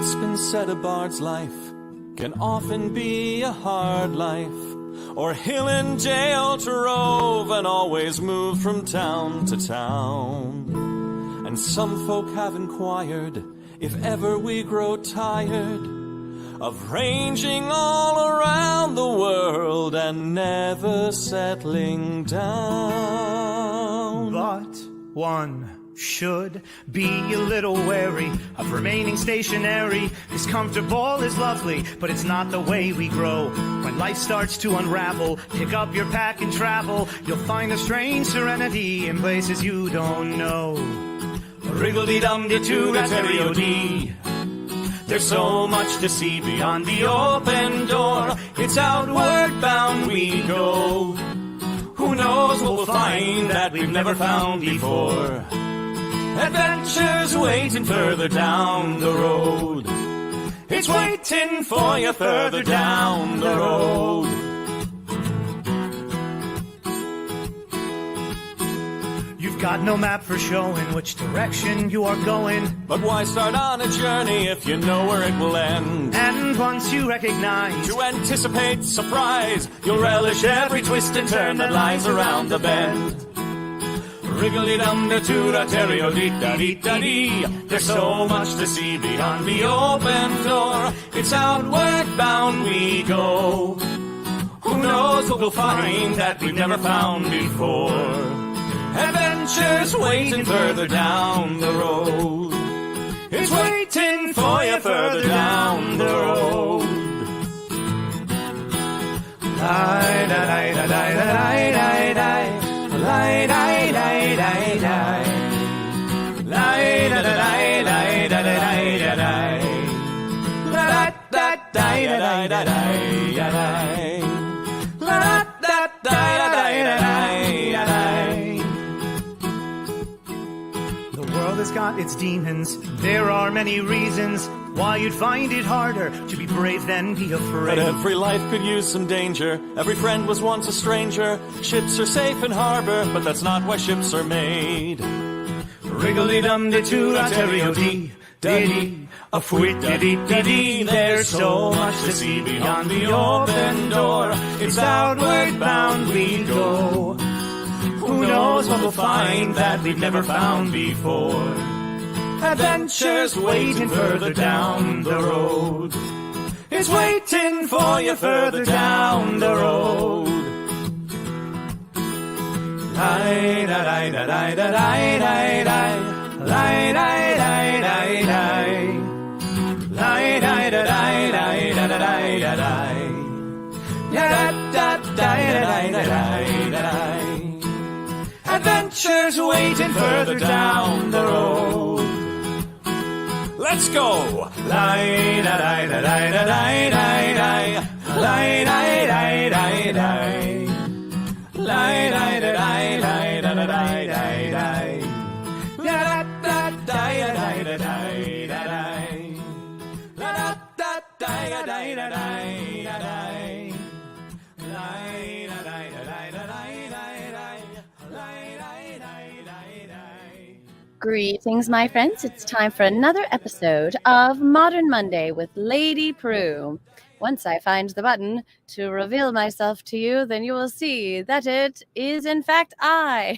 It's been said a bard's life can often be a hard life, or hill and jail to rove and always move from town to town. And some folk have inquired if ever we grow tired of ranging all around the world and never settling down. But one should be a little wary of remaining stationary. This comfortable is lovely, but it's not the way we grow. When life starts to unravel, pick up your pack and travel. You'll find a strange serenity in places you don't know. Wriggle-dee-dum-dee-doo-da-terry-o-dee. There's so much to see beyond the open door. It's outward bound we go. Who knows what we'll find that we've never found before. Adventures waiting further down the road. It's waiting for you further down the road. You've got no map for showing which direction you are going. But why start on a journey if you know where it will end? And once you recognize, to anticipate surprise, you'll relish every twist and turn that lies around the bend. Wriggle-dee-dum-dee-doo-da-terry-o-dee-da-dee-da-dee. There's so much to see beyond the open door. It's outward bound we go. Who knows what we'll find that we've never found before. Adventures waiting further down the road. It's waiting for you further down the road. Lie-da-lie-da-lie-da-lie-da-lie. Lie-da-lie-da-lie-da-lie. Lie-da-da-lie-da-lie-da-lie-da-lie. La-da-da-lie-da-lie-da-lie. La-da-da-lie-da-lie-da-lie. The world has got its demons. There are many reasons why you'd find it harder to be brave than be afraid. But every life could use some danger. Every friend was once a stranger. Ships are safe in harbor, but that's not why ships are made. Wriggle-dee-dum-dee-doo-da-terry-o-dee, da-dee, a fwit-da-dee-da-dee. There's so much to see beyond the open door. It's outward bound we go. Who knows what we'll find that we've never found before. Adventures waiting further down the road. It's waiting for you further down the road. Lie-da-lie-da-lie-da-lie-da-lie. Lie-da-lie-da-lie-da-lie. Lie-da-lie-da-lie-da-lie-da-lie. Da-da-da-da-da-da-da-da-da. Adventures waiting further down the road. Let's go! Lie-da-lie-da-lie-da-lie-da-lie. Lie-da-lie-da-lie-da-lie. Lie-da-lie-da-lie-da-lie-da-lie. Da-da-da-da-da-da-da-da-da. La-da-da-da-da-da-da-da-da. Greetings, my friends. It's time for another episode of Modern Monday with Lady Pru. Once I find the button to reveal myself to you, then you will see that it is, in fact, I.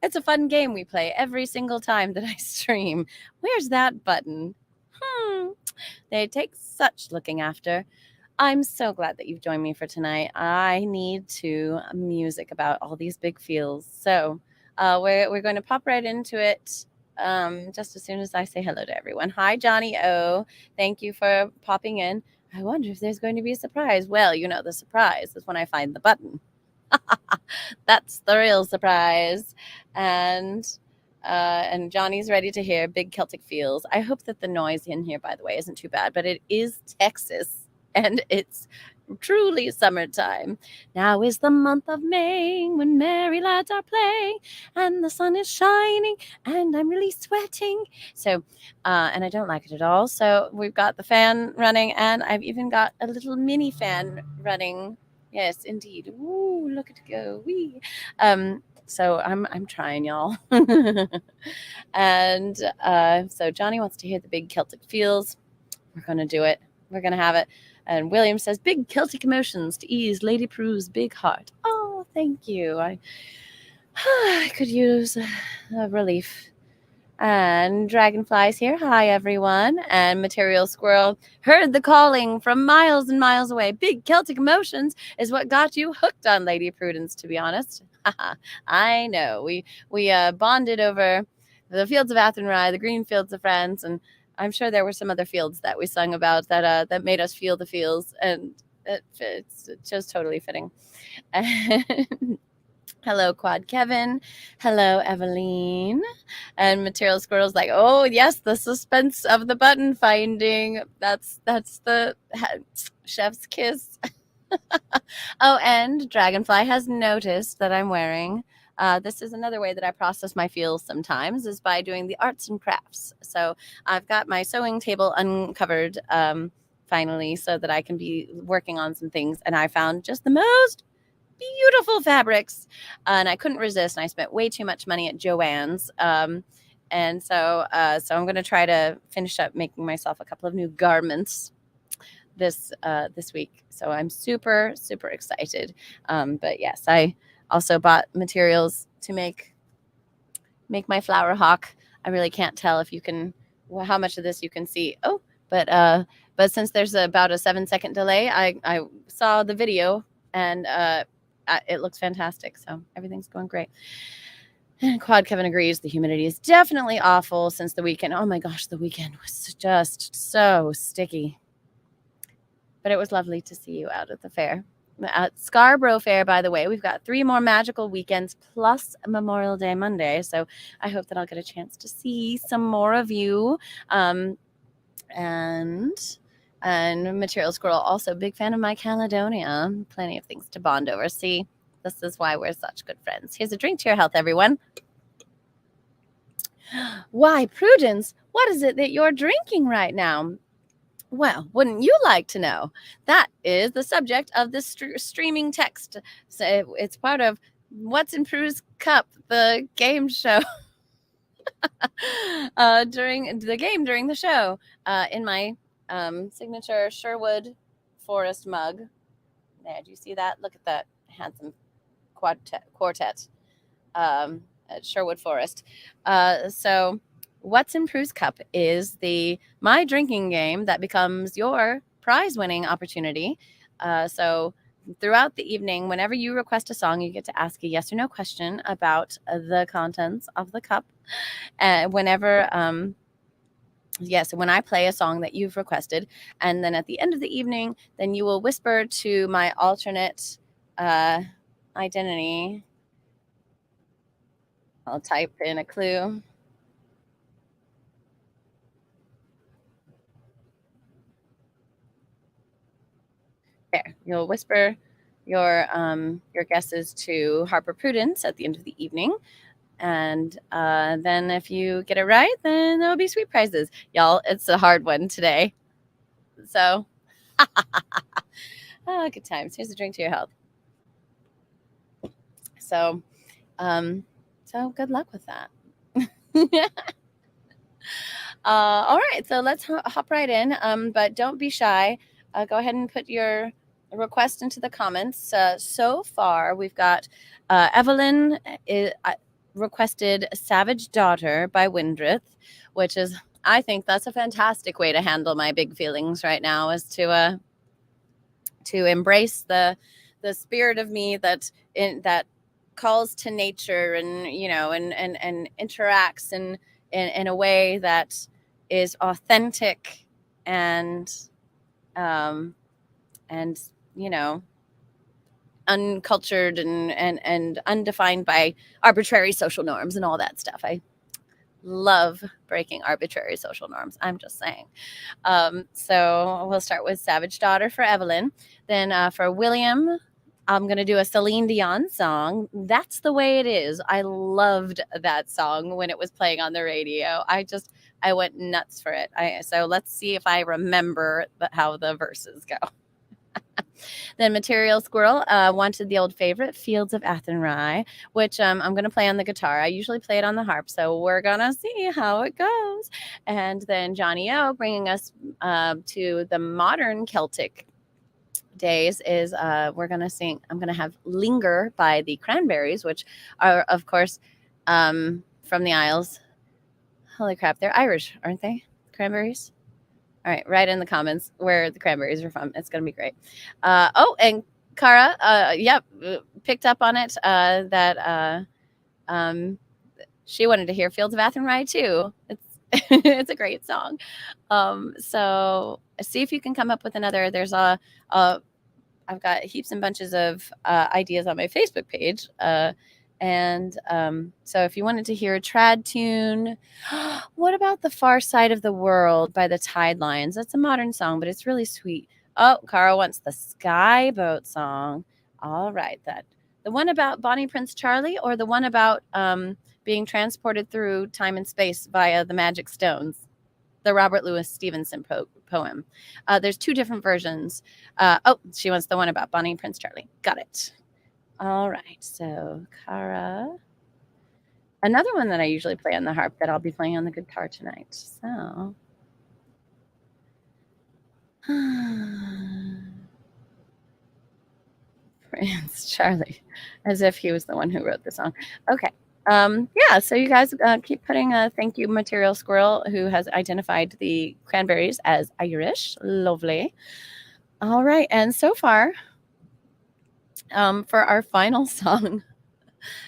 It's a fun game we play every single time that I stream. Where's that button? They take such looking after. I'm so glad that you've joined me for tonight. I need to music about all these big feels. So we're going to pop right into it just as soon as I say hello to everyone. Hi, Johnny O. Thank you for popping in. I wonder if there's going to be a surprise. Well, you know, the surprise is when I find the button. That's the real surprise. And Johnny's ready to hear Big Celtic Feels. I hope that the noise in here, by the way, isn't too bad, but it is Texas. And it's truly summertime. Now is the month of May when merry lads are playing and the sun is shining and I'm really sweating. So, and I don't like it at all. So we've got the fan running and I've even got a little mini fan running. Yes, indeed. Ooh, look at it go. Wee. So I'm trying, y'all. And so Johnny wants to hear the big Celtic feels. We're going to do it. We're going to have it. And William says, big Celtic emotions to ease Lady Pru's big heart. Oh, thank you. I could use a relief. And Dragonfly's here. Hi, everyone. And Material Squirrel heard the calling from miles and miles away. Big Celtic emotions is what got you hooked on Lady Prudence, to be honest. I know. We bonded over the fields of Athenry, the green fields of France, and I'm sure there were some other fields that we sung about that made us feel the feels, and it's just totally fitting. Hello, Quad Kevin. Hello, Eveline. And Material Squirrel's like, oh yes, the suspense of the button finding. That's the chef's kiss. Oh, and Dragonfly has noticed that I'm wearing. This is another way that I process my feels sometimes is by doing the arts and crafts. So I've got my sewing table uncovered finally so that I can be working on some things. And I found just the most beautiful fabrics, and I couldn't resist. And I spent way too much money at Joann's, and so I'm going to try to finish up making myself a couple of new garments this week. So I'm super excited. But yes, I also bought materials to make my flower hawk. I really can't tell if you can how much of this you can see. Oh, but since there's about a 7-second delay, I saw the video and it looks fantastic. So everything's going great. And Quad Kevin agrees. The humidity is definitely awful since the weekend. Oh my gosh, the weekend was just so sticky. But it was lovely to see you out at the fair. At Scarborough Fair, by the way, we've got 3 more magical weekends plus Memorial Day Monday. So I hope that I'll get a chance to see some more of you. And Material Squirrel, also big fan of my Caledonia. Plenty of things to bond over. See, this is why we're such good friends. Here's a drink to your health, everyone. Why, Prudence, what is it that you're drinking right now? Well, wouldn't you like to know? That is the subject of this streaming text. So it's part of What's in Pru's Cup, the game show. During the show, in my signature Sherwood Forest mug. There, do you see that? Look at that handsome quartet at Sherwood Forest. So What's in Pru's Cup is my drinking game that becomes your prize-winning opportunity. So throughout the evening, whenever you request a song, you get to ask a yes or no question about the contents of the cup. Whenever when I play a song that you've requested, and then at the end of the evening, then you will whisper to my alternate identity. I'll type in a clue. There, you'll whisper your guesses to Harper Prudence at the end of the evening. And then if you get it right, then there'll be sweet prizes. Y'all, it's a hard one today. So, good times. Here's a drink to your health. So good luck with that. All right, so let's hop right in. But don't be shy. Go ahead and put your request into the comments. So far, we've got Evelyn requested Savage Daughter by Windrith, which is, I think that's a fantastic way to handle my big feelings right now, is to embrace the spirit of me that calls to nature and and interacts in a way that is authentic and uncultured and undefined by arbitrary social norms and all that stuff. I love breaking arbitrary social norms. I'm just saying. So we'll start with Savage Daughter for Evelyn. Then for William, I'm going to do a Celine Dion song. That's the Way It Is. I loved that song when it was playing on the radio. I went nuts for it. So let's see if I remember how the verses go. Then Material Squirrel wanted the old favorite, Fields of Athenry, which I'm going to play on the guitar. I usually play it on the harp, so we're going to see how it goes. And then Johnny O bringing us to the modern Celtic days is we're going to sing, I'm going to have Linger by the Cranberries, which are, of course, from the Isles. Holy crap, they're Irish, aren't they? Cranberries? All right, write in the comments where the Cranberries are from. It's going to be great. Oh, and Cara, picked up on it that she wanted to hear Fields of Athenry too. It's it's a great song. So see if you can come up with another. There's I've got heaps and bunches of ideas on my Facebook page. So if you wanted to hear a trad tune, what about The Far Side of the World by the Tide Lions? That's a modern song, but it's really sweet. Oh, Cara wants the Skyboat song. All right, the one about Bonnie Prince Charlie, or the one about being transported through time and space via the magic stones, the Robert Louis Stevenson poem. There's two different versions. She wants the one about Bonnie Prince Charlie. Got it. All right, so Cara. Another one that I usually play on the harp that I'll be playing on the guitar tonight. So. Prince Charlie, as if he was the one who wrote the song. Okay. So you guys keep putting a thank you, Material Squirrel, who has identified the Cranberries as Irish. Lovely. All right, and so far, for our final song,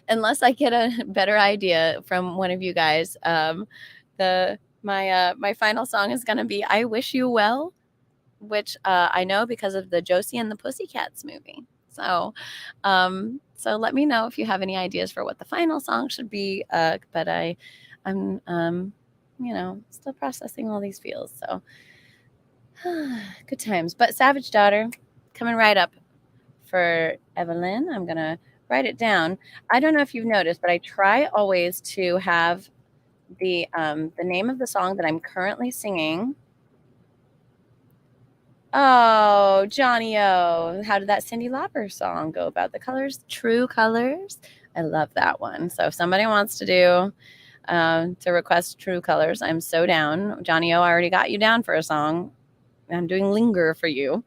unless I get a better idea from one of you guys, my final song is going to be "I Wish You Well," which I know because of the Josie and the Pussycats movie. So let me know if you have any ideas for what the final song should be. But I'm still processing all these feels. So good times. But Savage Daughter coming right up for Evelyn. I'm going to write it down. I don't know if you've noticed, but I try always to have the name of the song that I'm currently singing. Oh, Johnny O. How did that Cyndi Lauper song go about the colors? True Colors. I love that one. So if somebody wants to do to request True Colors, I'm so down. Johnny O, I already got you down for a song. I'm doing Linger for you.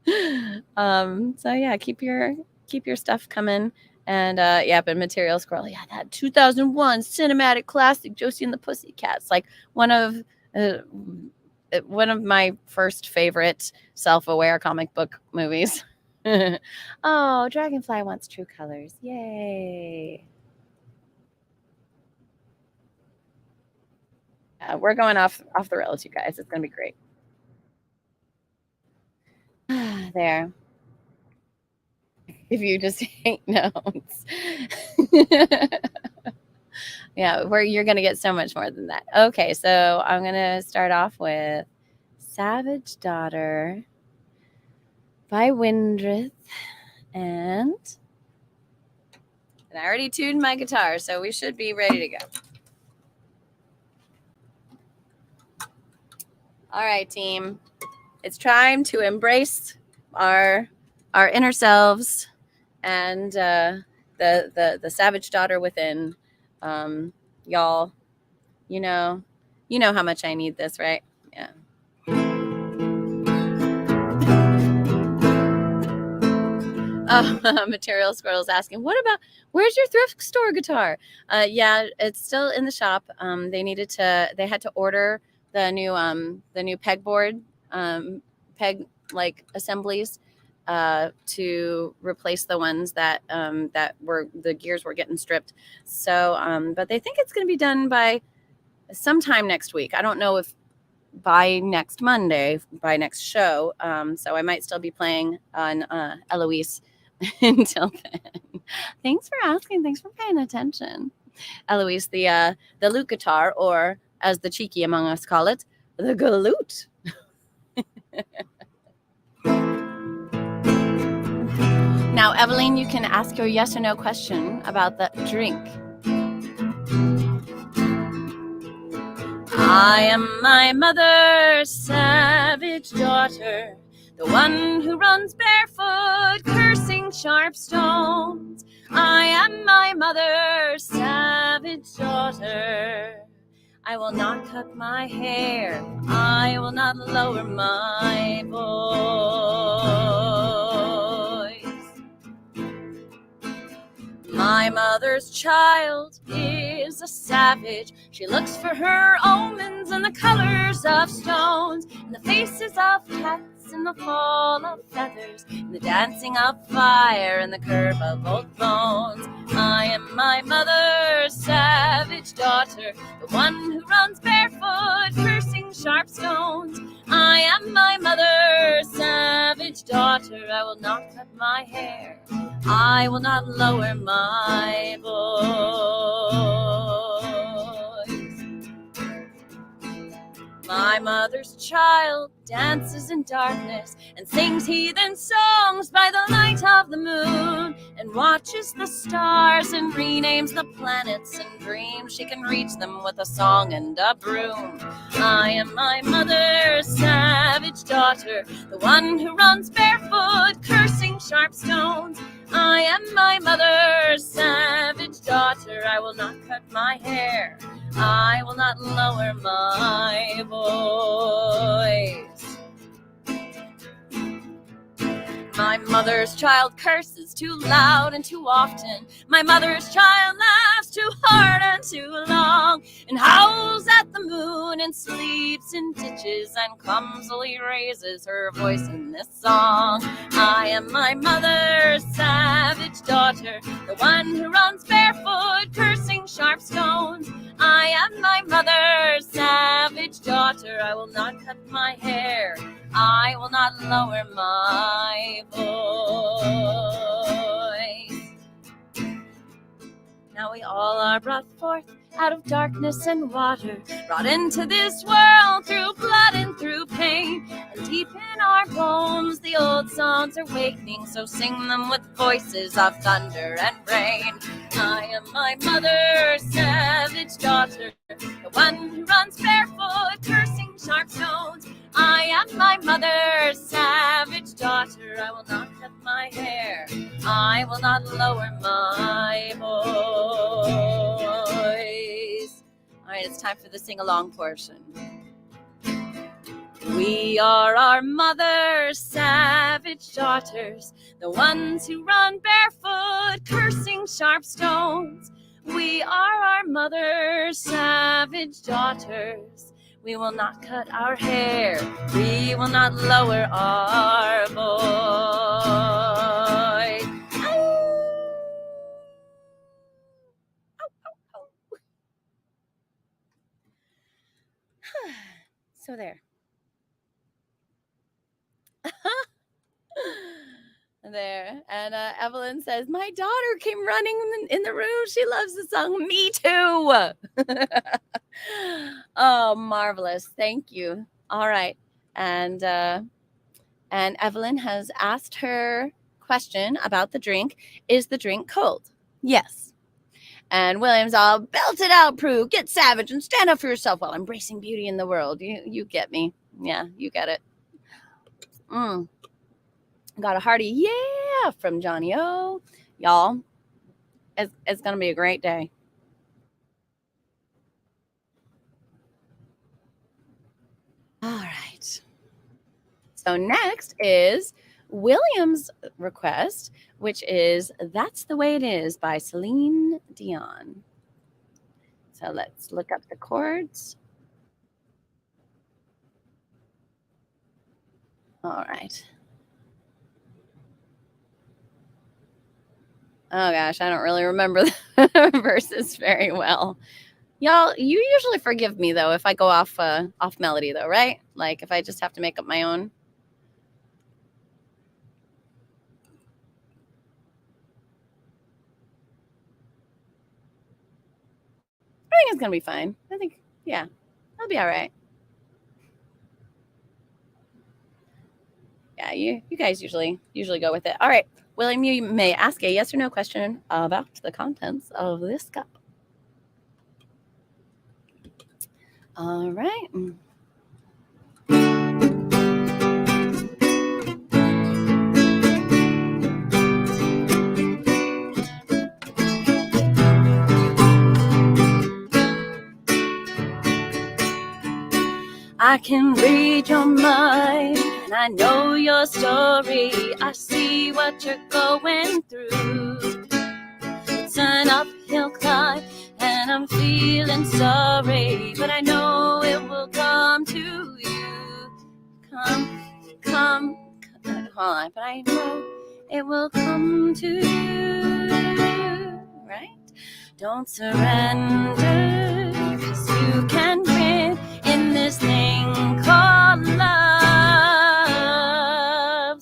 Keep your stuff coming. And but Material Squirrel, that 2001 cinematic classic Josie and the Pussycats, like one of my first favorite self-aware comic book movies. Oh, Dragonfly wants True Colors. Yay. We're going off the rails, you guys. It's going to be great. There. If you just take notes. Where you're going to get so much more than that. Okay, so I'm going to start off with Savage Daughter by Windrith. And I already tuned my guitar, so we should be ready to go. All right, team. It's time to embrace our inner selves and the savage daughter within. Y'all, you know how much I need this, right? Yeah. Material Squirrel's asking, where's your thrift store guitar? It's still in the shop. They had to order the new pegboard, peg like assemblies, to replace the ones that were the gears were getting stripped. So, but they think it's going to be done by sometime next week. I don't know if by next Monday, by next show. So I might still be playing on Eloise until then. Thanks for asking. Thanks for paying attention. Eloise, the lute guitar, or as the cheeky among us call it, the galoot. Now, Evelyn, you can ask your yes or no question about the drink. I am my mother's savage daughter, the one who runs barefoot, cursing sharp stones. I am my mother's savage daughter. I will not cut my hair, I will not lower my voice. My mother's child is a savage. She looks for her omens in the colors of stones, in the faces of cats, in the fall of feathers, in the dancing of fire, and the curve of old bones. I am my mother's savage daughter, the one who runs barefoot, cursing sharp stones. I am my mother's savage daughter. I will not cut my hair, I will not lower my voice. My mother's child dances in darkness and sings heathen songs by the light of the moon, and watches the stars and renames the planets and dreams she can reach them with a song and a broom. I am my mother's savage daughter, the one who runs barefoot, cursing sharp stones. I am my mother's savage daughter. I will not cut my hair, I will not lower my voice. My mother's child curses too loud and too often. My mother's child laughs too hard and too long, and howls at the moon and sleeps in ditches, and clumsily raises her voice in this song. I am my mother's savage daughter, the one who runs barefoot, cursing sharp stones. I am my mother's savage daughter. I will not cut my hair, I will not lower my voice. Now we all are brought forth out of darkness and water, brought into this world through blood and through pain, and deep in our bones the old songs are wakening, so sing them with voices of thunder and rain. I am my mother's savage daughter, the one who runs barefoot, cursing sharp stones. I am my mother's savage daughter. I will not cut my hair, I will not lower my voice. All right, it's time for the sing-along portion. We are our mother's savage daughters, the ones who run barefoot, cursing sharp stones. We are our mother's savage daughters. We will not cut our hair, we will not lower our voice. So there. There. And Evelyn says, my daughter came running in the room. She loves the song. Me too. Oh, marvelous. Thank you. All right. And Evelyn has asked her question about the drink. Is the drink cold? Yes. And William's all, belt it out, Pru. Get savage and stand up for yourself while embracing beauty in the world. You get me. Yeah, you get it. Got a hearty yeah from Johnny O. Y'all, it's going to be a great day. All right. So next is William's request, which is That's the Way It Is by Celine Dion. So let's look up the chords. All right. Oh gosh, I don't really remember the verses very well. Y'all, you usually forgive me though if I go off melody though, right? Like if I just have to make up my own. I think it's gonna be fine. I think, yeah, I'll be all right. Yeah, you guys usually go with it. All right, William, you may ask a yes or no question about the contents of this cup. All right. I can read your mind, and I know your story. I see what you're going through. It's an uphill climb, and I'm feeling sorry, but I know it will come to you. Come, hold on, but I know it will come to you, right? Don't surrender, 'cause you can win in this thing called love.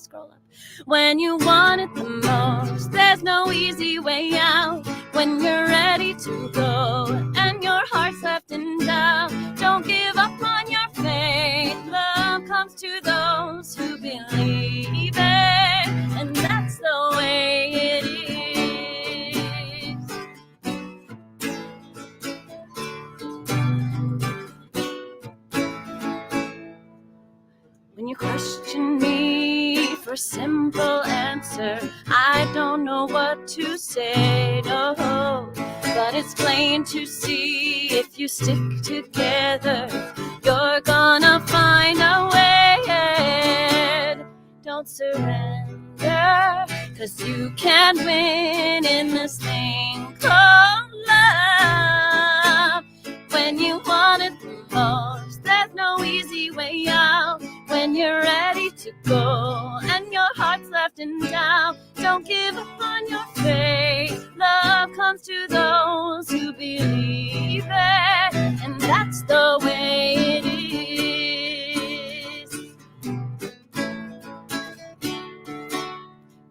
Scroll up. When you want it the most, there's no easy way out. When you're ready to go and your heart's left in doubt, don't give up on your faith. Love comes to those who believe it, and that's the way it is. When you question me for a simple answer, I don't know what to say, no. But it's plain to see, if you stick together, you're gonna find a way. Don't surrender, 'cause you can win in this thing called love. When you want it the most, there's no easy way out. When you're ready to go and your heart's left in doubt, don't give up on your faith. Love comes to those who believe it, and that's the way it is.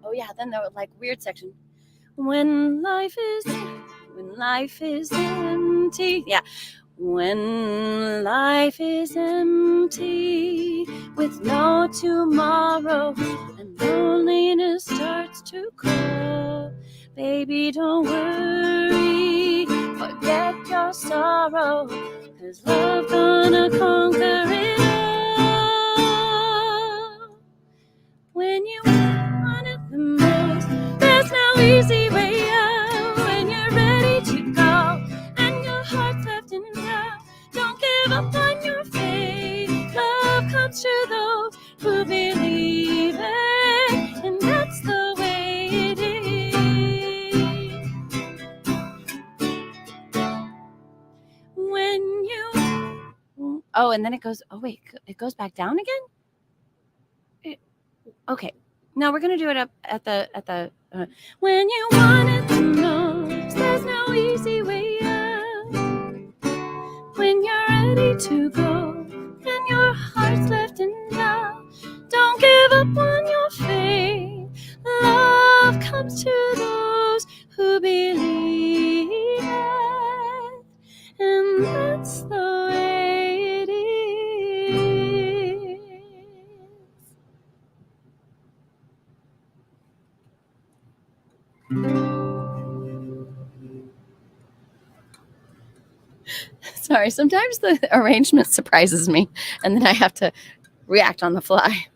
Oh yeah, then the like weird section. When life is empty. Yeah. When life is empty with no tomorrow and loneliness starts to call, baby, don't worry, forget your sorrow, 'cause love gonna conquer it all. When you want it the most, there's no easy way out. When you're ready to go and your heart's left in doubt, don't give up on your faith. Love comes to those who believe it, and that's the way it is. When you... Oh, and then it goes... Oh, wait. It goes back down again? Okay. Now we're going to do it up at the... when you want it the most, there's no easy way out. When you're ready to go and your heart's left in doubt, don't give up on your faith. Love comes to those who believe it, and that's the way it is. Sorry, sometimes the arrangement surprises me, and then I have to react on the fly.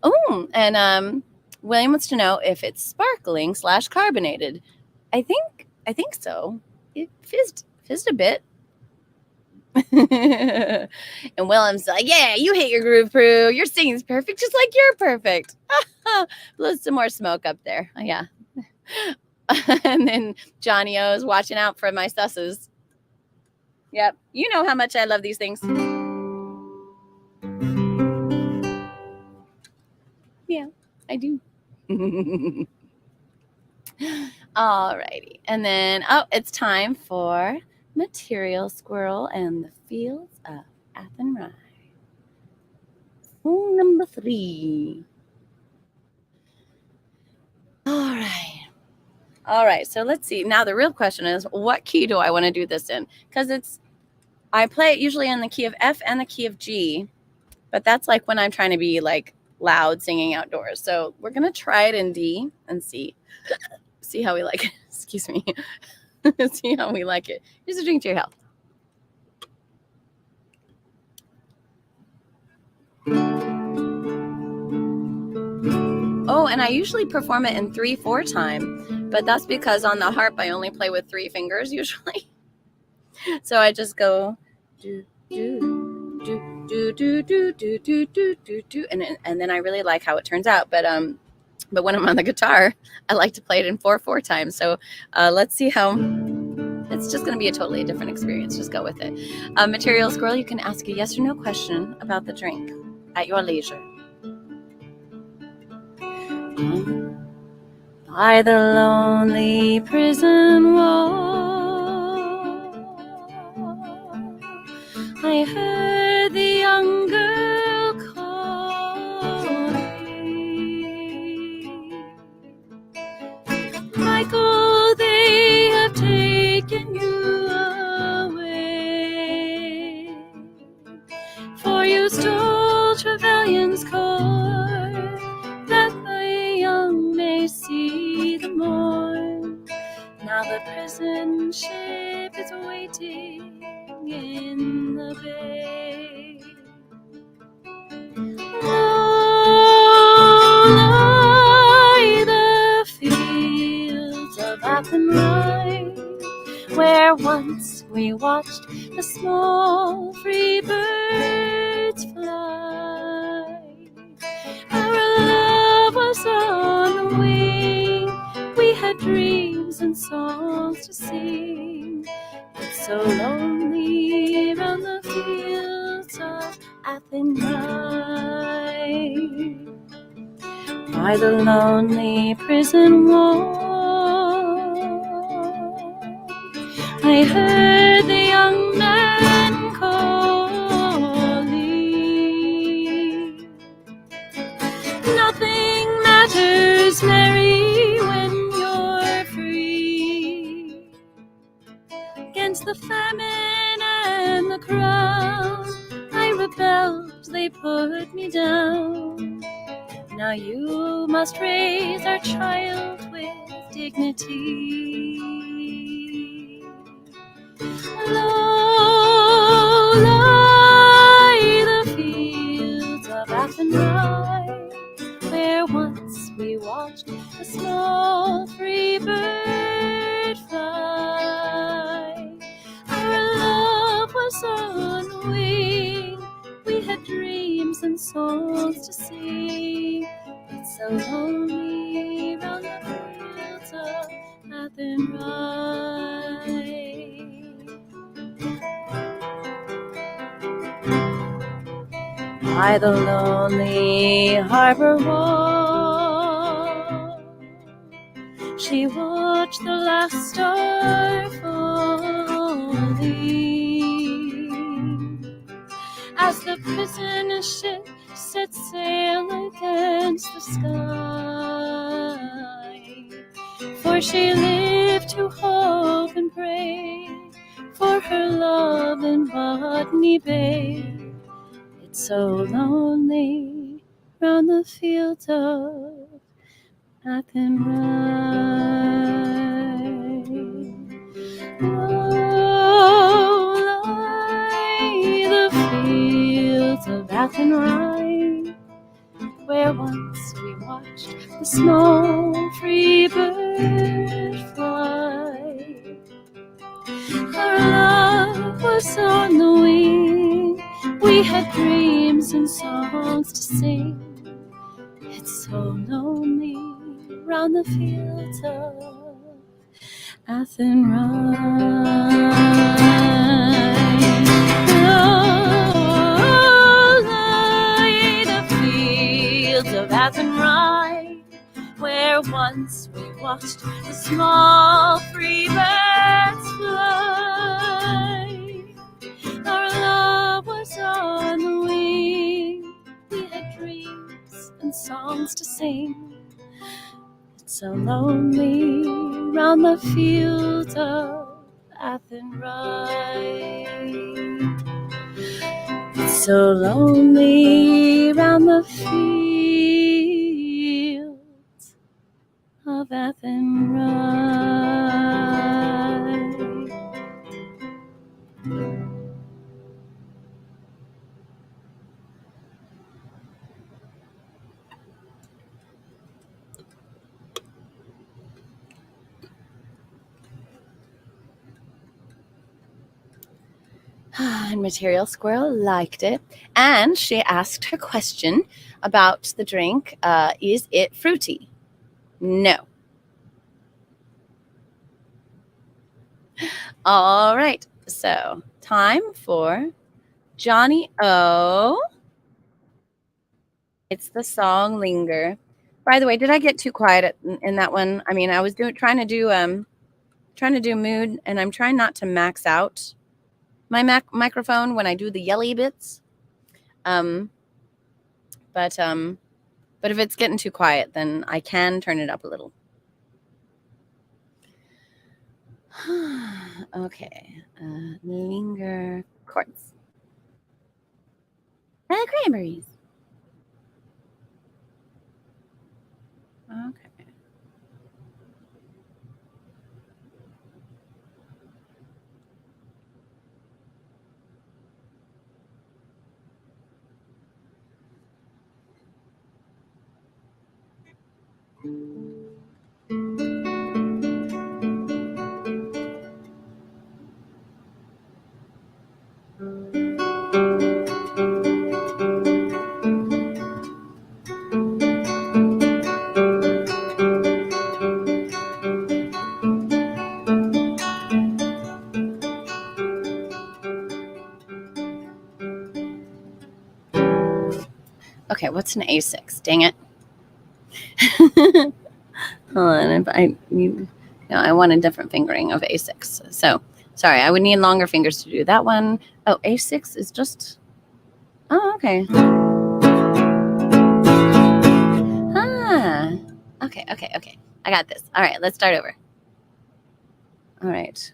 Oh, and William wants to know if it's sparkling / carbonated. I think so. It fizzed a bit. And William's like, yeah, you hit your groove, Pru. Your singing's perfect, just like you're perfect. Blow some more smoke up there. Oh, yeah. And then Johnny O is watching out for my susses. Yep. You know how much I love these things. Yeah, I do. Alrighty. And then, it's time for Material Squirrel and the Fields of Athenry. Song number 3. All right, so let's see. Now the real question is, what key do I want to do this in? Because I play it usually in the key of F and the key of G, but that's like when I'm trying to be like loud singing outdoors. So we're going to try it in D and see how we like it. Excuse me. See how we like it. Here's a drink to your health. Oh, and I usually perform it in 3/4 time, but that's because on the harp I only play with 3 fingers usually. So I just go do do do do do do do do do do, and then I really like how it turns out. But when I'm on the guitar, I like to play it in 4/4 time. So let's see how. It's just going to be a totally different experience. Just go with it. Material Squirrel, you can ask a yes or no question about the drink at your leisure. By the lonely prison wall, I heard the young girl calling, Michael, they have taken you away, for you stole Trevelyan's cord, that the young may see the morn. Now the prison ship is waiting in the bay. Lie the fields of Athenry, where once we watched the small free birds fly. Our love was on the wing, we had dreams and songs to sing. It's so lonely round the fields of Athenry. By the lonely prison wall, I heard the young man calling. Nothing matters, Mary, when you're free. Against the famine and the crowd, I rebelled, they put me down. Now you must raise our child with dignity. Low lie the fields of Athenry, where once we watched a small free bird fly. Our love was on the wing, we had dreams and songs to sing. It's so lonely round the fields of Athenry. By the lonely harbor wall, she watched the last star falling, as the prison ship set sail against the sky. For she lived to hope and pray for her love in Botany Bay. It's so lonely round the fields of Athenry. Oh, lie the fields of Athenry, where once we watched the small free bird fly. Our love was on the wing, we had dreams and songs to sing. It's so lonely round the fields of Athenry. Oh, lie the fields of Athenry, where once we watched the small free birds fly. Our love was on the wing, we had dreams and songs to sing. It's so lonely round the fields of Athenry. It's so lonely round the fields of Athenry. And Material Squirrel liked it. And she asked her question about the drink. Is it fruity? No. All right. So, time for Johnny O. It's the song Linger. By the way, did I get too quiet in that one? I mean, I was trying to do mood, and I'm trying not to max out my microphone when I do the yelly bits. But if it's getting too quiet, then I can turn it up a little. Okay. Linger chords. Cranberries. Okay. Okay, what's an A6? Dang it. Hold on. I want a different fingering of A6. So, sorry, I would need longer fingers to do that one. Oh, A6 is just... Oh, okay. Ah. Okay. I got this. All right, let's start over. All right.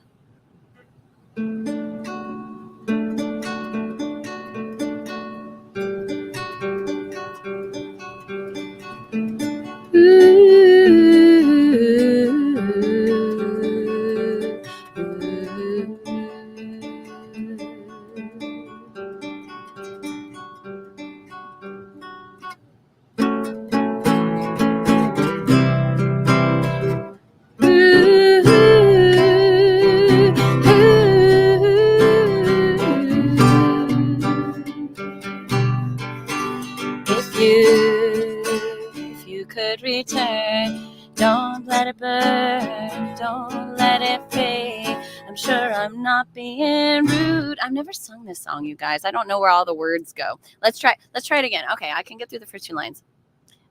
If you could return, don't let it burn, don't let it fade. I'm sure I'm not being rude. I've never sung this song, you guys. I don't know where all the words go. Let's try it again. Okay, I can get through the first two lines.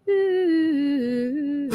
Ooh.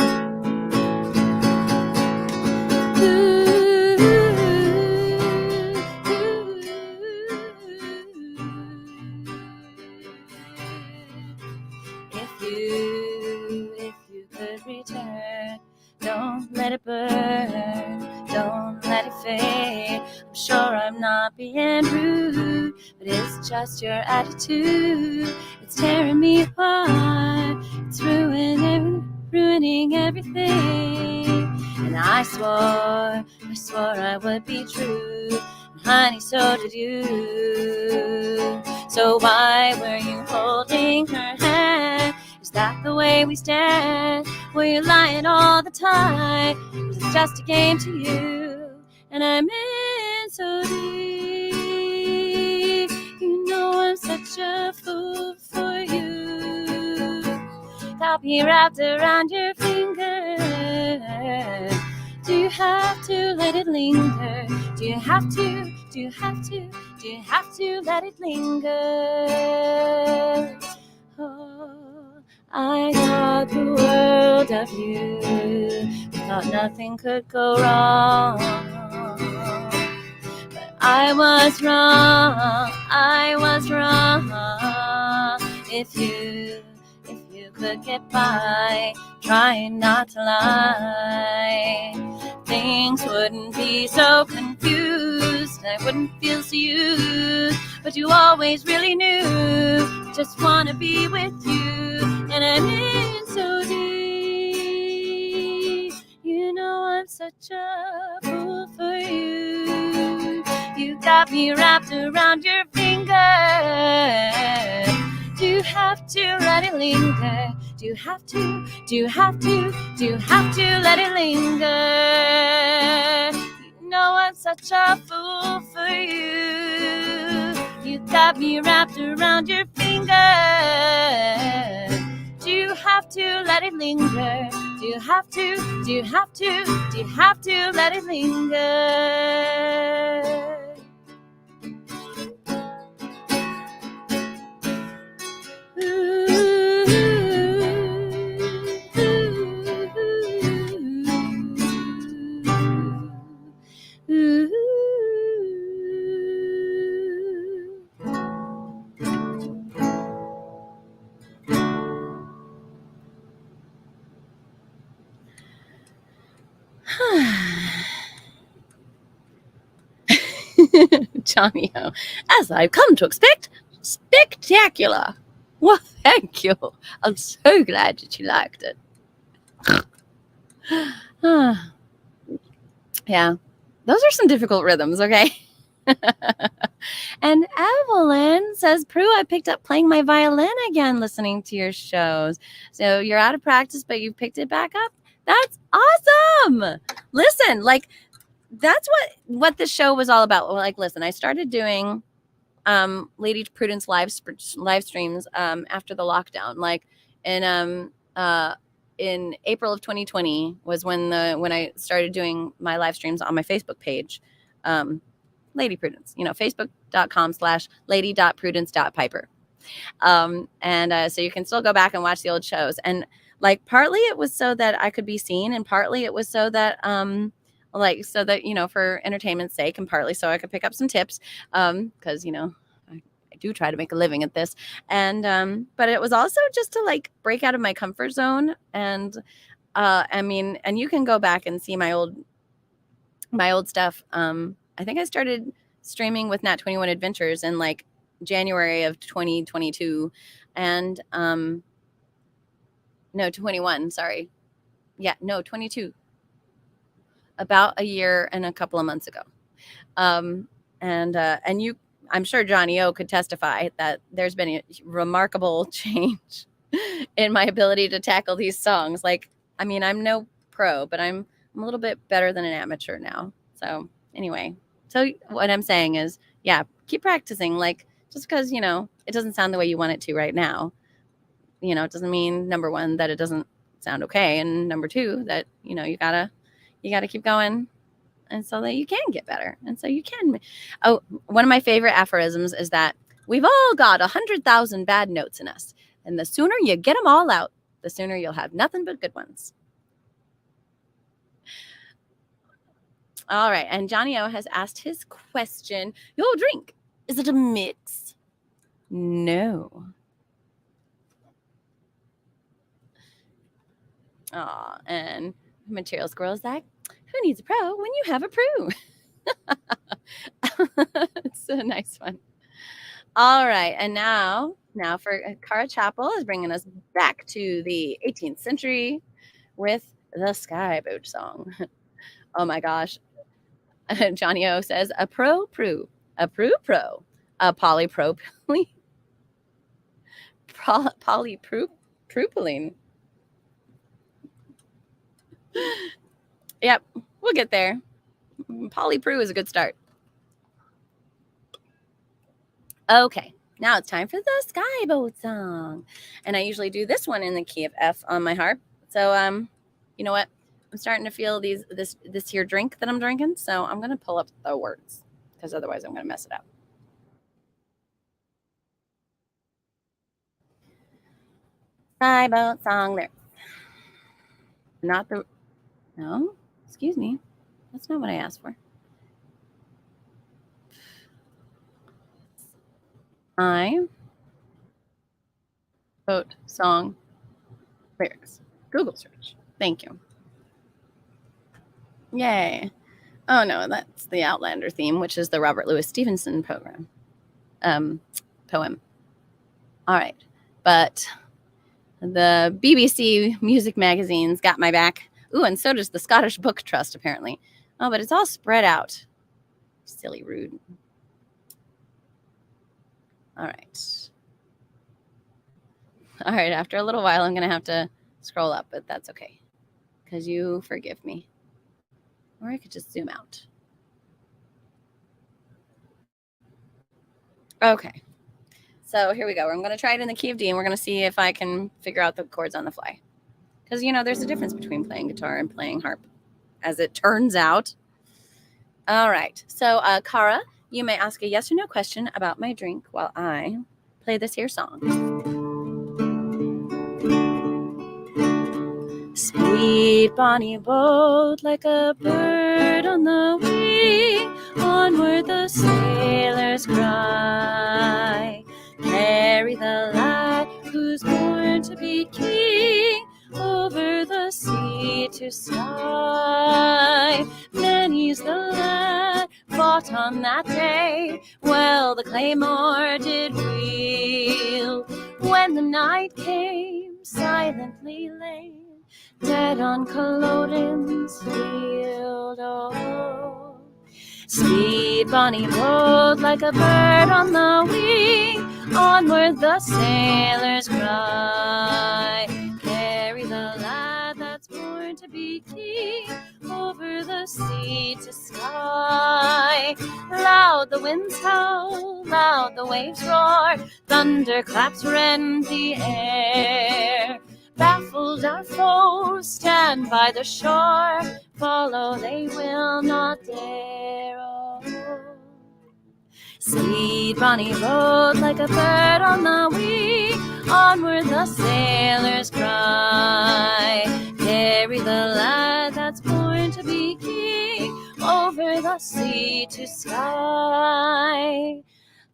If you could return, don't let it burn, don't let it fade. I'm sure I'm not being rude, but it's just your attitude. It's tearing me apart, it's ruining everything. And I swore I would be true, and honey, so did you. So why were you holding her hand? Is that the way we stand? Were you lying all the time? Was it just a game to you? And I'm in so deep. You know I'm such a fool for you. Got me wrapped around your finger. Do you have to let it linger? Do you have to? Do you have to? Do you have to let it linger? Oh, I thought the world of you. Thought nothing could go wrong. But I was wrong. If you could get by, trying not to lie, things wouldn't be so confused. I wouldn't feel so used. But you always really knew, just wanna be with you. And I'm in so deep. You know I'm such a fool for you. You got me wrapped around your finger. Do you have to let it linger? Do you have to? Do you have to? Do you have to let it linger? You know I'm such a fool for you. got me wrapped around your finger. Do you have to let it linger? Do you have to? Do you have to? Do you have to let it linger? Johnny O, as I've come to expect, spectacular. Well, thank you. I'm so glad that you liked it. Yeah, those are some difficult rhythms, okay? And Evelyn says, Pru, I picked up playing my violin again listening to your shows. So you're out of practice, but you picked it back up? That's awesome. Listen, like, that's what this show was all about. Like, listen, I started doing Lady Prudence live streams after the lockdown. Like in April of 2020 was when I started doing my live streams on my Facebook page. Lady Prudence, facebook.com/lady.prudence.piper. So you can still go back and watch the old shows. And like partly it was so that I could be seen, and partly it was so that for entertainment's sake, and partly so I could pick up some tips. Because I do try to make a living at this. And but it was also just to like break out of my comfort zone. And and you can go back and see my old stuff. I think I started streaming with Nat 21 Adventures in like January of 2022, and no, 21, sorry. Yeah, no, 22. About a year and a couple of months ago. And I'm sure Johnny O could testify that there's been a remarkable change in my ability to tackle these songs. Like, I mean, I'm no pro, but I'm a little bit better than an amateur now. So anyway, so what I'm saying is, yeah, keep practicing. Like, just because, it doesn't sound the way you want it to right now, it doesn't mean, number one, that it doesn't sound okay. And number two, that, you gotta keep going. And so that you can get better. And so you can. Oh, one of my favorite aphorisms is that we've all got 100,000 bad notes in us. And the sooner you get them all out, the sooner you'll have nothing but good ones. All right. And Johnny O has asked his question. Your drink, is it a mix? No. Aw, and Material Squirrel is like, who needs a pro when you have a Pru? It's a nice one. All right. And now for Cara Chapel is bringing us back to the 18th century with the Sky Boat song. Oh my gosh. Johnny O says, a Pru, a Pru, a polypropylene. Yep, we'll get there. Polly Pru is a good start. Okay, now it's time for the Sky Boat song. And I usually do this one in the key of F on my harp. So, you know what? I'm starting to feel this here drink that I'm drinking. So I'm going to pull up the words because otherwise I'm going to mess it up. Sky Boat song lyrics. No, excuse me. That's not what I asked for. Boat song lyrics. Google search. Thank you. Yay. Oh no, that's the Outlander theme, which is the Robert Louis Stevenson poem. All right. But the BBC Music Magazine's got my back. Ooh, and so does the Scottish Book Trust, apparently. Oh, but it's all spread out. Silly rude. All right. All right, after a little while, I'm going to have to scroll up, but that's okay. Because you forgive me. Or I could just zoom out. Okay. So here we go. I'm going to try it in the key of D, and we're going to see if I can figure out the chords on the fly. Because, there's a difference between playing guitar and playing harp, as it turns out. All right. So, Kara, you may ask a yes or no question about my drink while I play this here song. Sweet bonny boat, like a bird on the wing, onward the sailors cry. Carry the lad who's born to be king, over the sea to sky. Many's the lad fought on that day, well the claymore did wield. When the night came, silently lay, dead on Culloden's field. Oh, sweet bonny boat, like a bird on the wing, onward the sailors cry. Carry the lad that's born to be king, over the sea to sky. Loud the winds howl, loud the waves roar, thunderclaps rend the air. Baffled our foes, stand by the shore, follow they will not dare. Oh, sweet bonny boat, like a bird on the wing, onward the sailors cry. Carry the lad that's born to be king, over the sea to sky.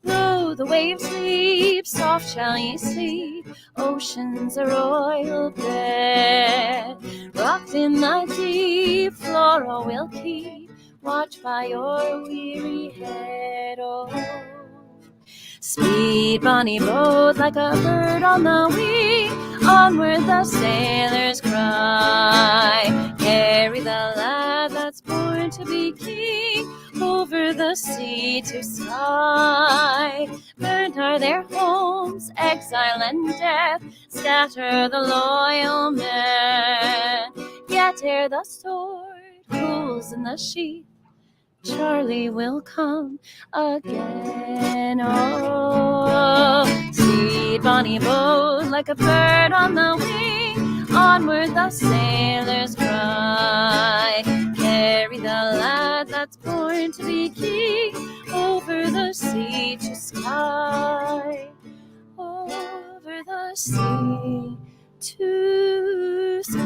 Though the waves leap, soft shall ye sleep, ocean's a royal bed. Rocked in the deep, Flora will keep watch by your weary head. Oh, sweet bonny boat, like a bird on the wing, onward the sailors cry. Carry the lad that's born to be king, over the sea to sky. Burnt are their homes, exile and death scatter the loyal men. Yet ere the sword cools in the sheath, Charlie will come again. Oh, sweet bonny boat, like a bird on the wing, onward the sailors cry. Carry the lad that's born to be king, over the sea to sky. Over the sea to sky.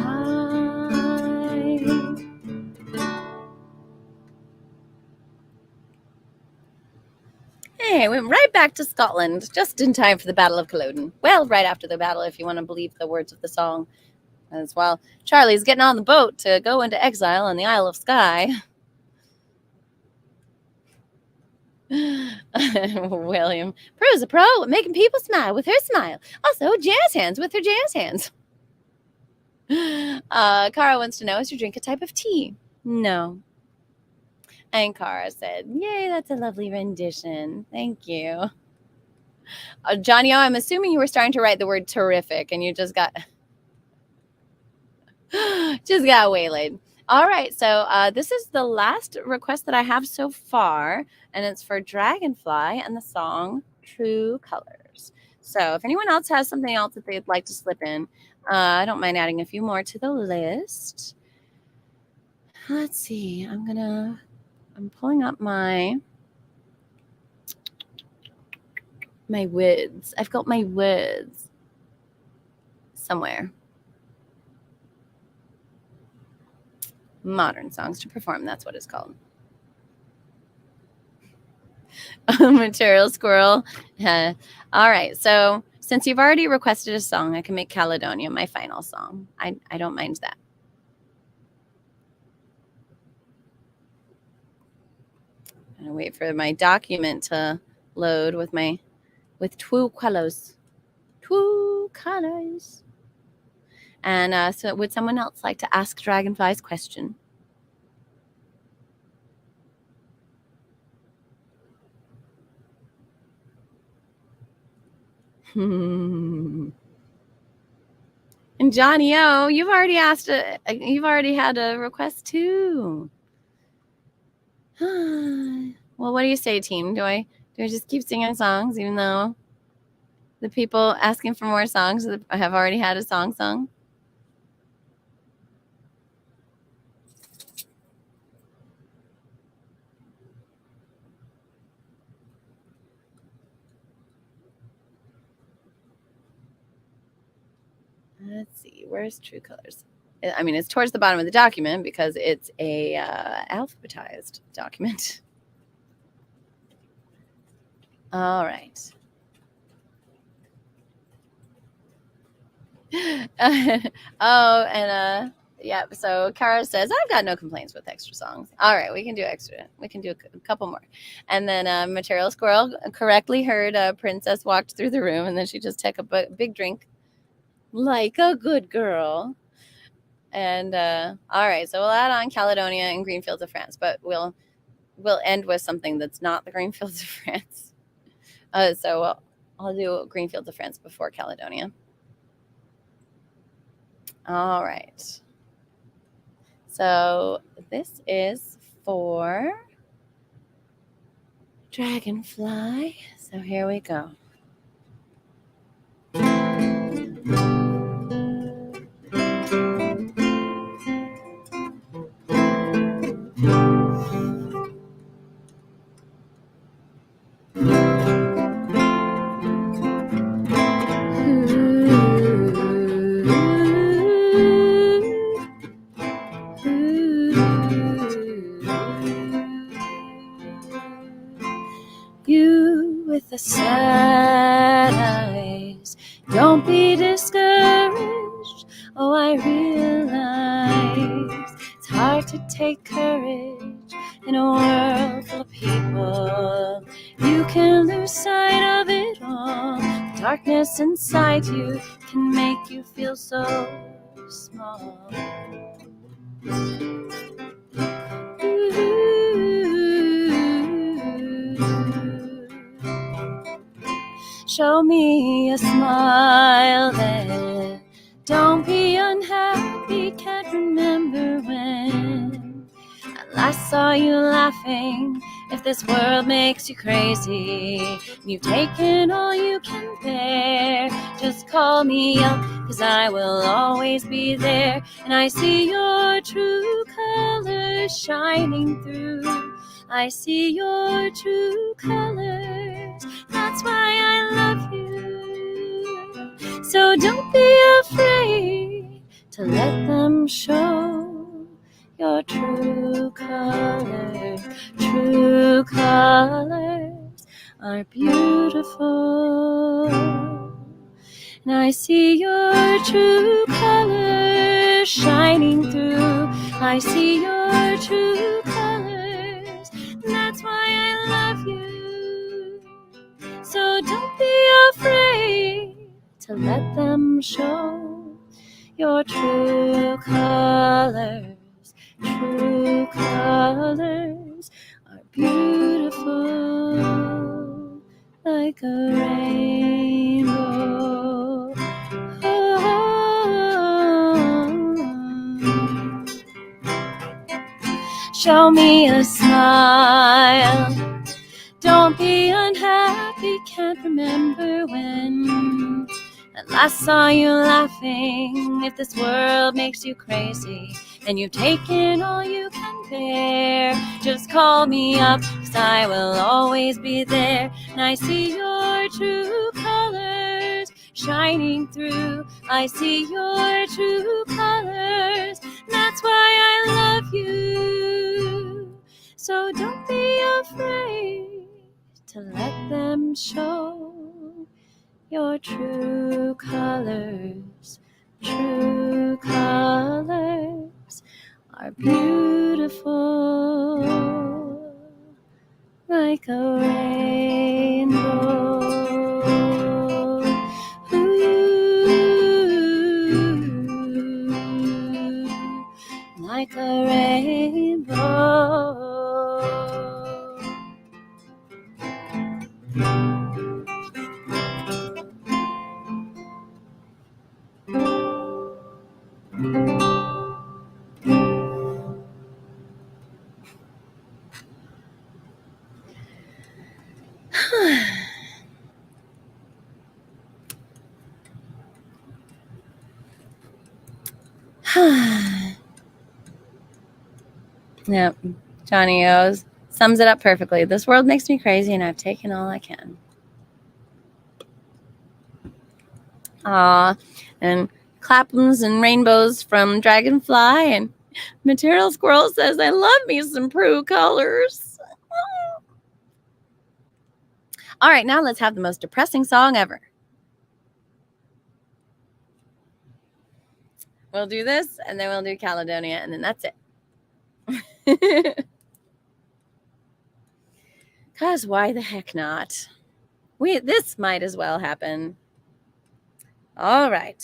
Hey, we went right back to Scotland, just in time for the Battle of Culloden. Well, right after the battle, if you want to believe the words of the song. As well, Charlie's getting on the boat to go into exile on the Isle of Skye. William, Pru's a pro at making people smile with her smile. Also, jazz hands with her jazz hands. Cara wants to know, is your drink a type of tea? No. And Cara said, yay, that's a lovely rendition. Thank you. Johnny O, I'm assuming you were starting to write the word terrific and you just got waylaid. All right, so this is the last request that I have so far, and it's for Dragonfly and the song True Colors. So if anyone else has something else that they'd like to slip in, I don't mind adding a few more to the list. Let's see. I'm pulling up my words. I've got my words somewhere. Modern songs to perform, that's what it's called. Material squirrel. All right, so since you've already requested a song, I can make Caledonia my final song. I don't mind that. I'm gonna wait for my document to load with two colors. And so would someone else like to ask Dragonfly's question? And Johnny O, you've already had a request too. Well, what do you say, team? Do I Do I just keep singing songs even though the people asking for more songs have already had a song sung? Let's see, where's True Colors? I mean, it's towards the bottom of the document because it's a alphabetized document. All right. Oh, and yeah, so Kara says, I've got no complaints with extra songs. All right, we can do extra. We can do a couple more. And then Material Squirrel correctly heard Princess walked through the room, and then she just took a big drink like a good girl. And all right, so we'll add on Caledonia and Green Fields of France, but we'll end with something that's not the Green Fields of France. So I'll do Green Fields of France before Caledonia. All right. So this is for Dragonfly. So here we go. You with the sad eyes, don't be discouraged. Oh, I realize it's hard to take courage in a world full of people. You can lose sight of it all. The darkness inside you can make you feel so small. Show me a smile then. Don't be unhappy, can't remember when I last saw you laughing. If this world makes you crazy, you've taken all you can bear, just call me up, 'cause I will always be there. And I see your true colors shining through. I see your true colors. That's why I love you. So don't be afraid to let them show your true colors. True colors are beautiful. And I see your true colors shining through. I see your true colors. And that's why I love you. So don't be afraid to let them show your true colors. True colors are beautiful, like a rainbow. Show me a smile. Don't be unhappy, can't remember when I last saw you laughing. If this world makes you crazy and you've taken all you can bear, just call me up, 'cause I will always be there. And I see your true colors shining through. I see your true colors. That's why I love you. So don't be afraid to let them show your true colors. True colors are beautiful, like a rainbow. Ooh, like a rainbow. Yep. Johnny O's sums it up perfectly. This world makes me crazy, and I've taken all I can. And clapums and rainbows from Dragonfly, and Material Squirrel says, I love me some Pru colors. All right, now let's have the most depressing song ever. We'll do this, and then we'll do Caledonia, and then that's it. Because why the heck not? This might as well happen. All right.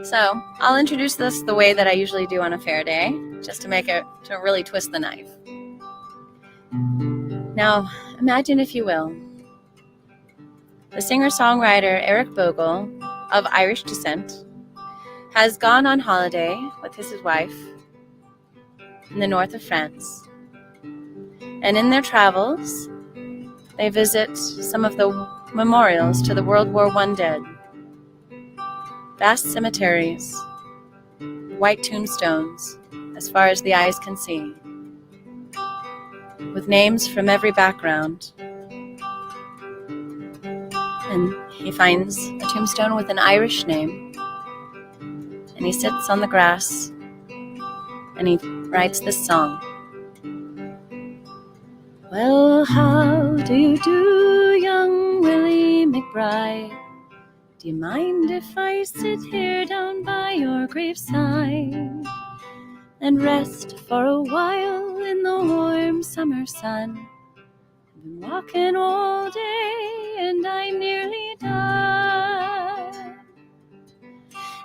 So I'll introduce this the way that I usually do on a fair day, just to really twist the knife. Now, imagine, if you will, the singer-songwriter Eric Bogle, of Irish descent, has gone on holiday with his wife in the north of France. And in their travels, they visit some of the memorials to the World War I dead. Vast cemeteries, white tombstones, as far as the eyes can see, with names from every background. And he finds a tombstone with an Irish name, and he sits on the grass, and he writes this song. Well, how do you do, young Willie McBride? Do you mind if I sit here down by your graveside and rest for a while in the warm summer sun? I've been walking all day and I nearly died.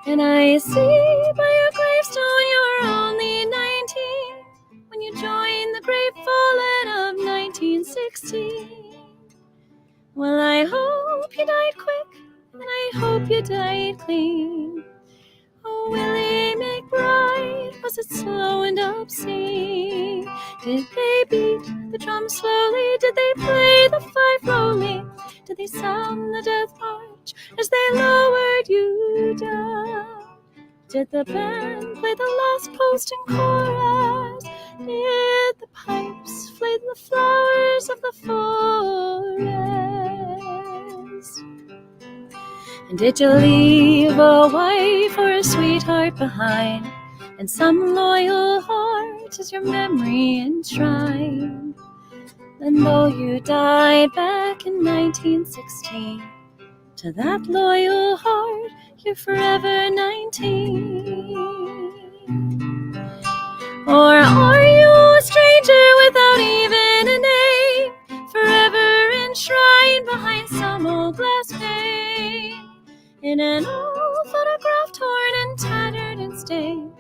And I see by your gravestone you're only 19 when you joined the great fallen of 1916. Well, I hope you died quick, and I hope you died clean. Oh, Willie McBride, was it slow and obscene? Did they beat the drum slowly? Did they play the fife rolling? Did they sound the death march as they lowered you down? Did the band play the last post and chorus? Did the pipes play the flowers of the forest? And did you leave a wife or a sweetheart behind? And some loyal heart is your memory enshrined? And though you died back in 1916, to that loyal heart, you're forever 19. Or are you a stranger without even a name, forever enshrined behind some old glass pane, in an old photograph torn and tattered and stained,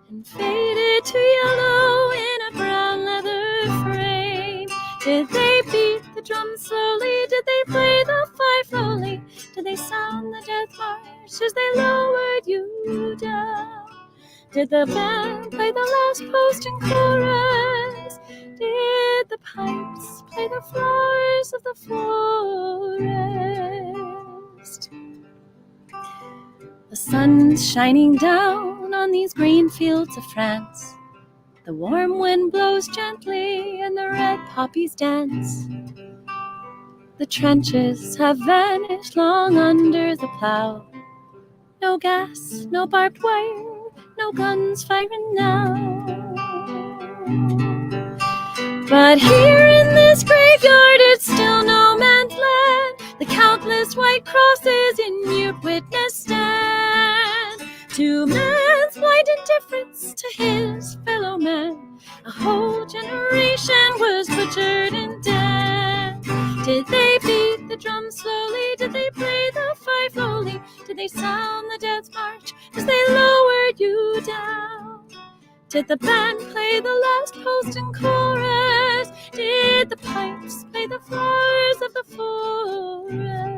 and faded to yellow in a brown leather frame? Did they beat the drum slowly? Did they play the fife slowly? Did they sound the death march as they lowered you down? Did the band play the last post and chorus? Did the pipes play the flowers of the forest? The sun's shining down on these green fields of France. The warm wind blows gently and the red poppies dance. The trenches have vanished long under the plow. No gas, no barbed wire, no guns firing now. But here in this graveyard it's still no man's land. The countless white crosses in mute witness stand to man's blind indifference to his fellow man. A whole generation was butchered and dead. Did they beat the drum slowly? Did they play the fife slowly? Did they sound the death march as they lowered you down? Did the band play the last post and chorus? Did the pipes play the flowers of the forest?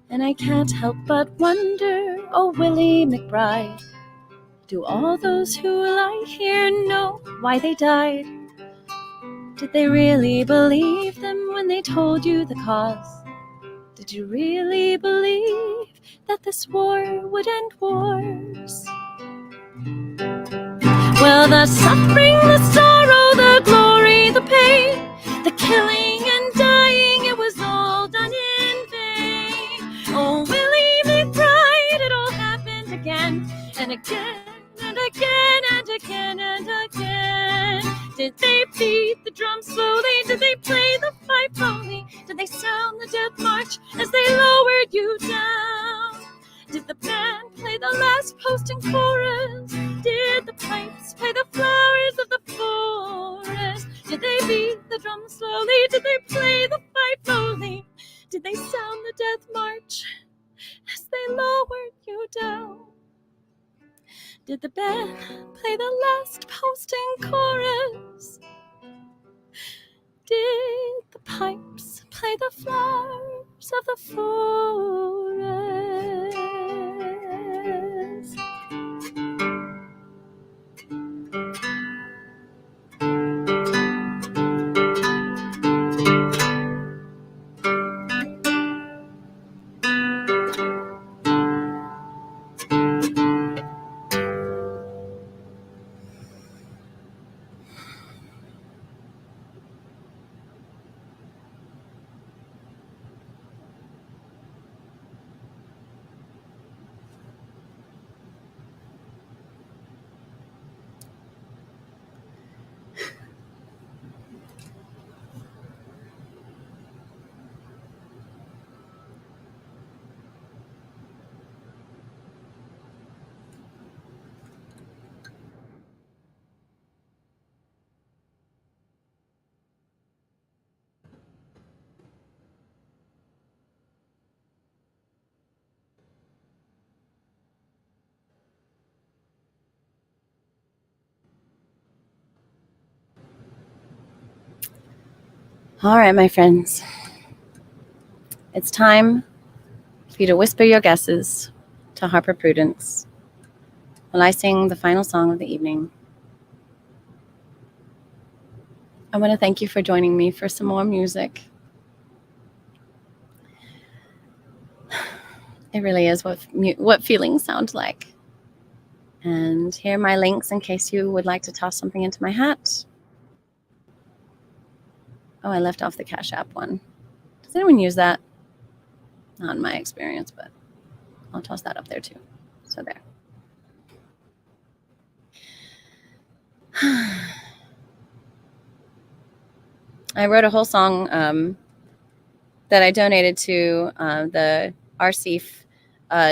And I can't help but wonder, oh Willie McBride, do all those who lie here know why they died? Did they really believe them when they told you the cause? Did you really believe that this war would end wars? Well, the suffering, the sorrow, the glory, the pain, the killing and dying, it was all done in vain. Oh, Willie, they cried, it all happened again and again and again and again and again. Did they beat the drum slowly? Did they play the fife slowly? Did they sound the death march as they lowered you down? Did the band play the last post and chorus? Did the pipes play the flowers of the forest? Did they beat the drum slowly? Did they play the fife slowly? Did they sound the death march as they lowered you down? Did the band play the last post and chorus? Did the pipes play the flowers of the forest? All right, my friends. It's time for you to whisper your guesses to Harper Prudence while I sing the final song of the evening. I want to thank you for joining me for some more music. It really is what feelings sound like. And here are my links in case you would like to toss something into my hat. Oh, I left off the Cash App one. Does anyone use that? Not in my experience, but I'll toss that up there too. So there. I wrote a whole song that I donated to the RCF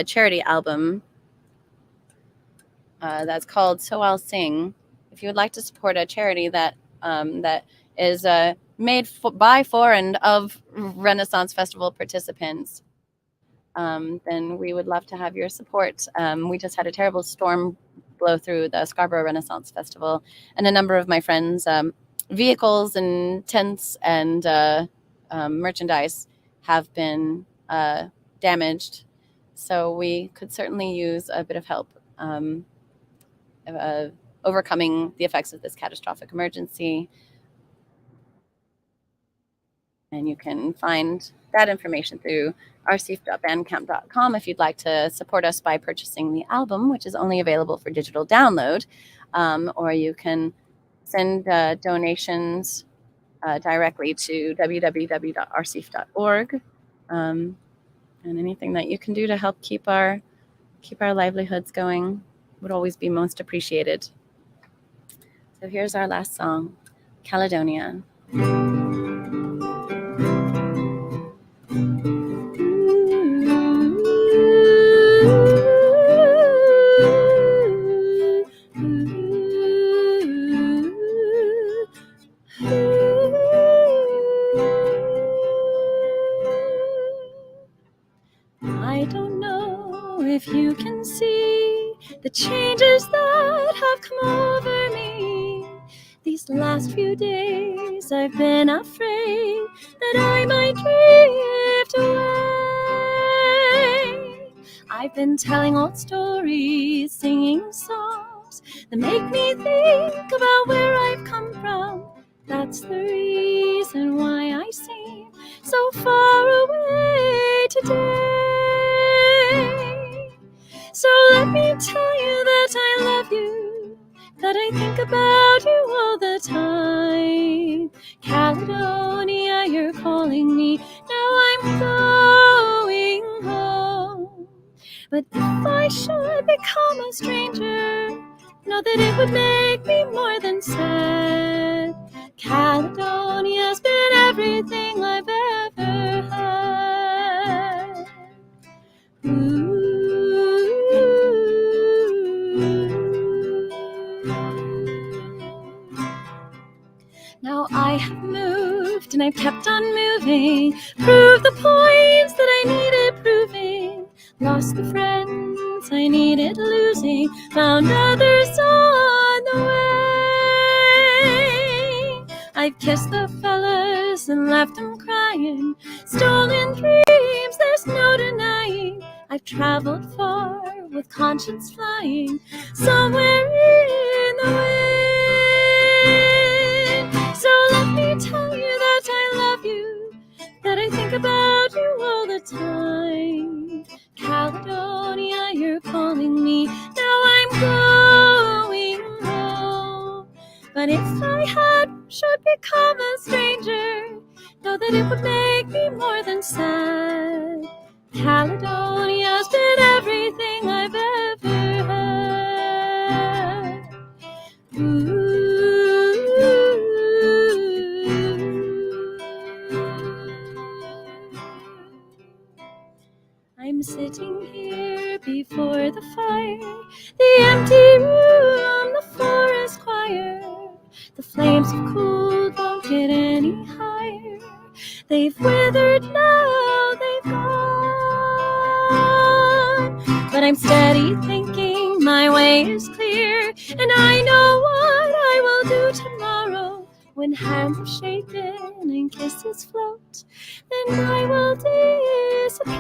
charity album that's called So I'll Sing. If you would like to support a charity that is made by, for, and of Renaissance Festival participants, then we would love to have your support. We just had a terrible storm blow through the Scarborough Renaissance Festival, and a number of my friends' vehicles and tents and merchandise have been damaged. So we could certainly use a bit of help overcoming the effects of this catastrophic emergency. And you can find that information through rcf.bandcamp.com if you'd like to support us by purchasing the album, which is only available for digital download, or you can send donations directly to www.rcf.org, and anything that you can do to help keep our livelihoods going would always be most appreciated. So here's our last song, Caledonia. I don't know if you can see the changes that have come over me. These last few days I've been afraid that I might drift away. I've been telling old stories, singing songs that make me think about where I've come from. That's the reason why I seem so far away today. So let me tell you that I love you, that I think about you all the time. Caledonia, you're calling me, now I'm going home. But if I should become a stranger, know that it would make me more than sad. Caledonia's been everything I've ever had. Now I have moved and I've kept on moving, proved the points that I needed proving, lost the friends I needed losing, found others on the way. I've kissed the fellas and left them crying, stolen dreams there's no denying. I've traveled far with conscience flying, somewhere in the wind. So let me tell you that I love you, that I think about you all the time. Caledonia, you're calling me, now I'm going home. But if I should become a stranger, know that it would make me more than sad. Caledonia's been everything I've ever had. I'm sitting here before the fire, the empty room, the forest choir. The flames have cooled, won't get any higher. They've withered now, they've gone. But I'm steady thinking my way is clear, and I know what I will do tomorrow. When hands are shaken and kisses float, then I will disappear.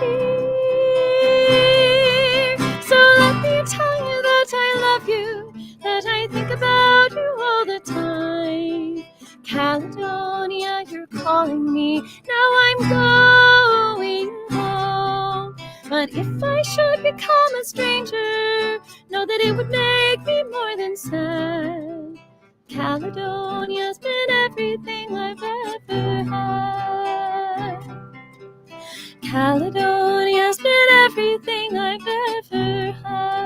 So let me tell you that I love you, that I think about you all the time. Caledonia, you're calling me, now I'm going home. But if I should become a stranger, know that it would make me more than sad. Caledonia's been everything I've ever had. Caledonia's been everything I've ever had.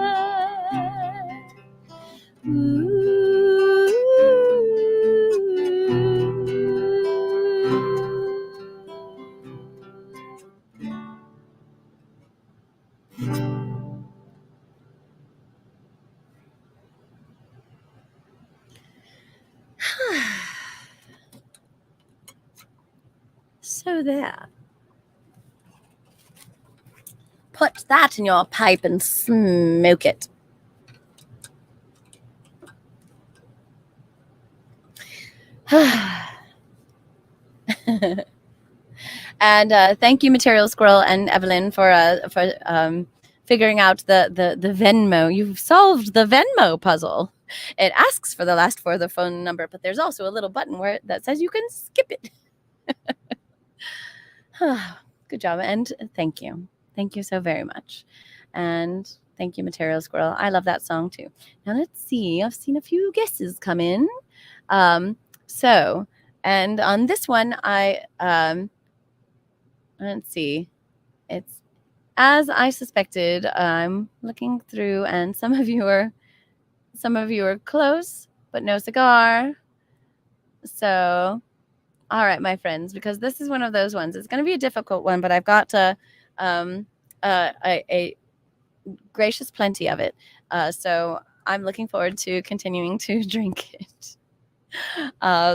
So there. Put that in your pipe and smoke it. And thank you, Material Squirrel and Evelyn, for figuring out the Venmo. You've solved the Venmo puzzle. It asks for the last four of the phone number, but there's also a little button that says you can skip it. Good job, and thank you. Thank you so very much. And thank you, Material Squirrel. I love that song too. Now let's see. I've seen a few guesses come in. And on this one, let's see. It's as I suspected. I'm looking through, and some of you are close, but no cigar. So, all right, my friends, because this is one of those ones. It's going to be a difficult one, but I've got a gracious plenty of it. So I'm looking forward to continuing to drink it.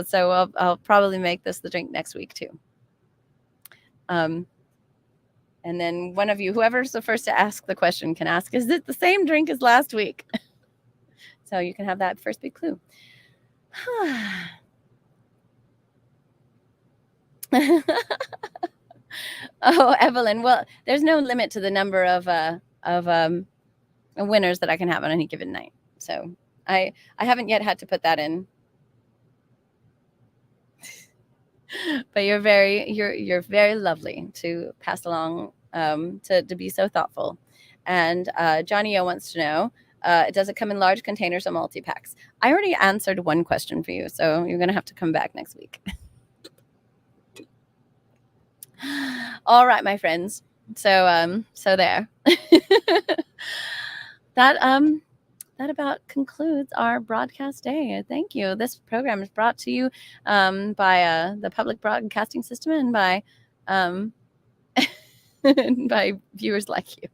So I'll probably make this the drink next week too. And then one of you, whoever's the first to ask the question, can ask, is it the same drink as last week? So you can have that first big clue. Oh, Evelyn. Well, there's no limit to the number of winners that I can have on any given night. So I haven't yet had to put that in. But you're very lovely to pass along, to be so thoughtful. And Johnny O wants to know, does it come in large containers or multi-packs? I already answered one question for you, so you're going to have to come back next week. All right, my friends. So there. That about concludes our broadcast day. Thank you. This program is brought to you by the public broadcasting system and by by viewers like you.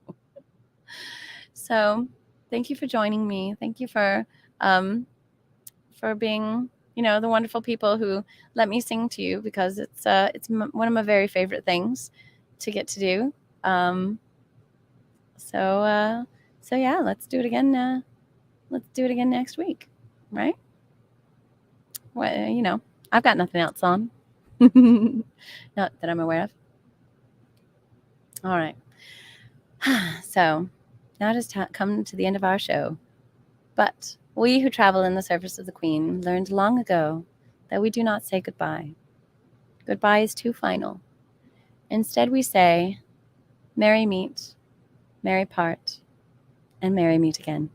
So thank you for joining me. Thank you for being, the wonderful people who let me sing to you, because it's one of my very favorite things to get to do. So yeah, let's do it again. Let's do it again next week, right? Well, I've got nothing else on. Not that I'm aware of. All right. So now it has come to the end of our show. But we who travel in the service of the Queen learned long ago that we do not say goodbye. Goodbye is too final. Instead, we say, merry meet, merry part, and merry meet again.